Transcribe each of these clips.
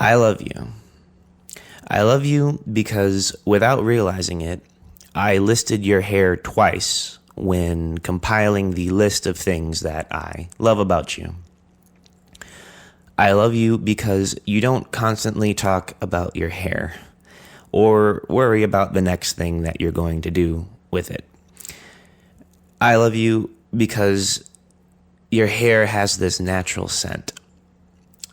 I love you. I love you because without realizing it, I listed your hair twice when compiling the list of things that I love about you. I love you because you don't constantly talk about your hair or worry about the next thing that you're going to do with it. I love you because your hair has this natural scent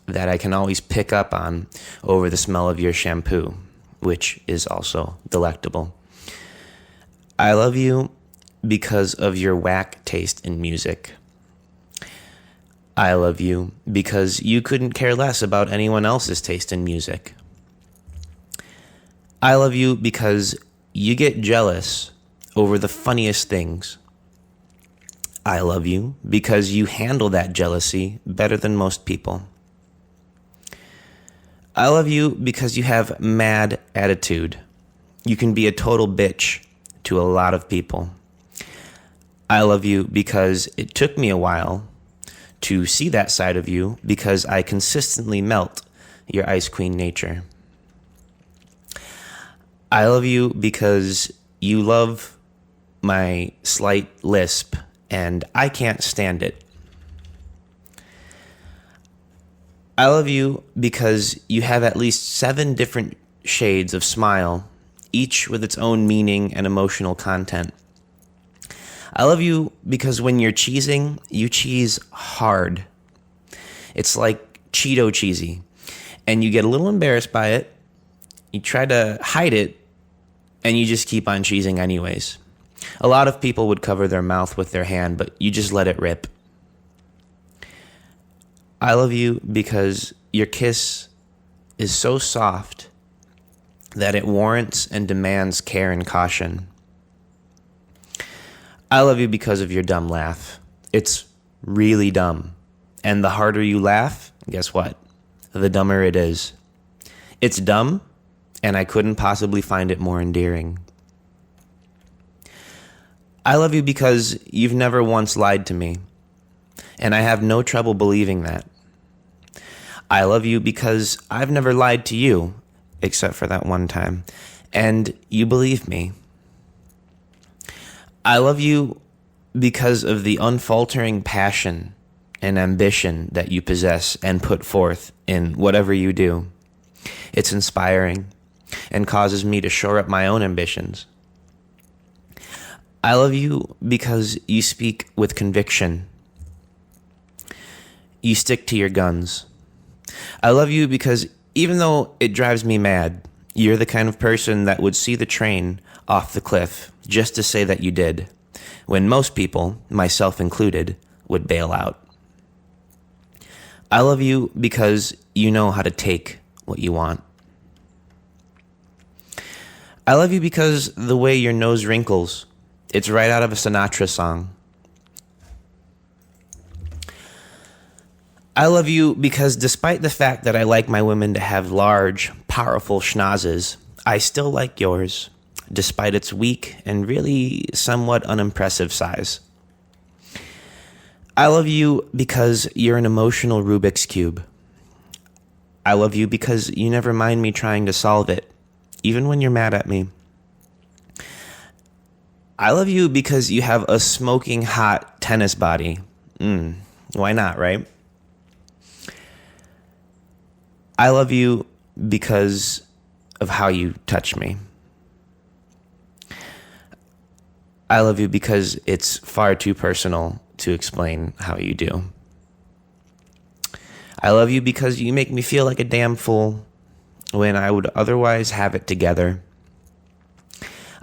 that I can always pick up on over the smell of your shampoo, which is also delectable. I love you because of your whack taste in music. I love you because you couldn't care less about anyone else's taste in music. I love you because you get jealous over the funniest things. I love you because you handle that jealousy better than most people. I love you because you have mad attitude. You can be a total bitch to a lot of people. I love you because it took me a while to see that side of you because I consistently melt your ice queen nature. I love you because you love my slight lisp and I can't stand it. I love you because you have at least 7 different shades of smile, each with its own meaning and emotional content. I love you because when you're cheesing, you cheese hard. It's like Cheeto cheesy, and you get a little embarrassed by it. You try to hide it, and you just keep on cheesing anyways. A lot of people would cover their mouth with their hand, but you just let it rip. I love you because your kiss is so soft that it warrants and demands care and caution. I love you because of your dumb laugh. It's really dumb. And the harder you laugh, guess what? The dumber it is. It's dumb, and I couldn't possibly find it more endearing. I love you because you've never once lied to me, and I have no trouble believing that. I love you because I've never lied to you, except for that one time, and you believe me. I love you because of the unfaltering passion and ambition that you possess and put forth in whatever you do. It's inspiring and causes me to shore up my own ambitions. I love you because you speak with conviction. You stick to your guns. I love you because even though it drives me mad, you're the kind of person that would see the train off the cliff just to say that you did, when most people, myself included, would bail out. I love you because you know how to take what you want. I love you because the way your nose wrinkles, it's right out of a Sinatra song. I love you because despite the fact that I like my women to have large, powerful schnozzes, I still like yours, despite its weak and really somewhat unimpressive size. I love you because you're an emotional Rubik's Cube. I love you because you never mind me trying to solve it, even when you're mad at me. I love you because you have a smoking hot tennis body. Why not, right? I love you because of how you touch me. I love you because it's far too personal to explain how you do. I love you because you make me feel like a damn fool when I would otherwise have it together.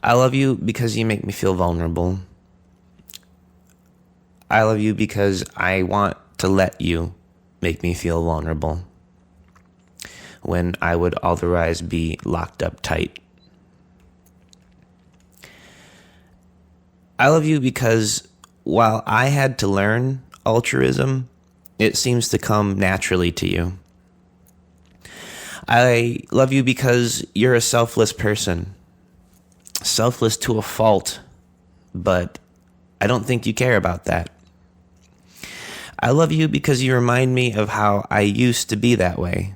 I love you because you make me feel vulnerable. I love you because I want to let you make me feel vulnerable when I would otherwise be locked up tight. I love you because while I had to learn altruism, it seems to come naturally to you. I love you because you're a selfless person. Selfless to a fault, but I don't think you care about that. I love you because you remind me of how I used to be that way.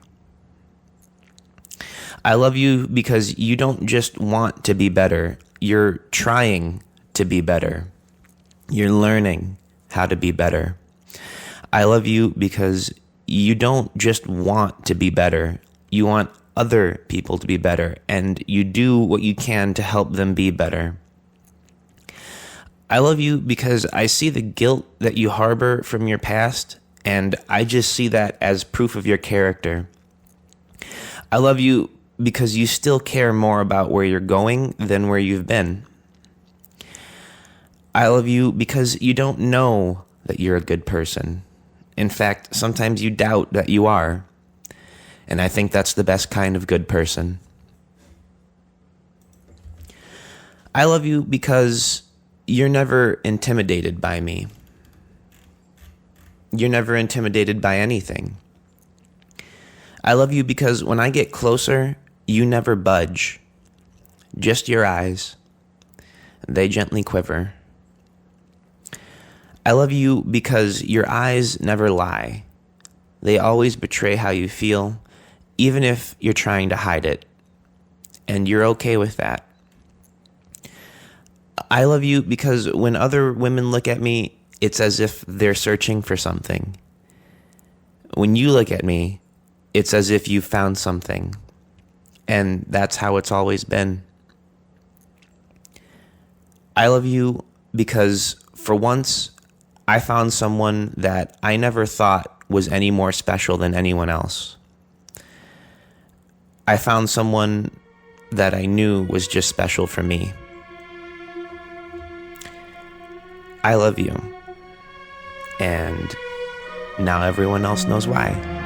I love you because you don't just want to be better. You're trying to be better. You're learning how to be better. I love you because you don't just want to be better. You want other people to be better, and you do what you can to help them be better. I love you because I see the guilt that you harbor from your past, and I just see that as proof of your character. I love you because you still care more about where you're going than where you've been. I love you because you don't know that you're a good person. In fact, sometimes you doubt that you are. And I think that's the best kind of good person. I love you because you're never intimidated by me. You're never intimidated by anything. I love you because when I get closer, you never budge. Just your eyes. They gently quiver. I love you because your eyes never lie. They always betray how you feel, even if you're trying to hide it. And you're okay with that. I love you because when other women look at me, it's as if they're searching for something. When you look at me, it's as if you found something. And that's how it's always been. I love you because for once, I found someone that I never thought was any more special than anyone else. I found someone that I knew was just special for me. I love you. And now everyone else knows why.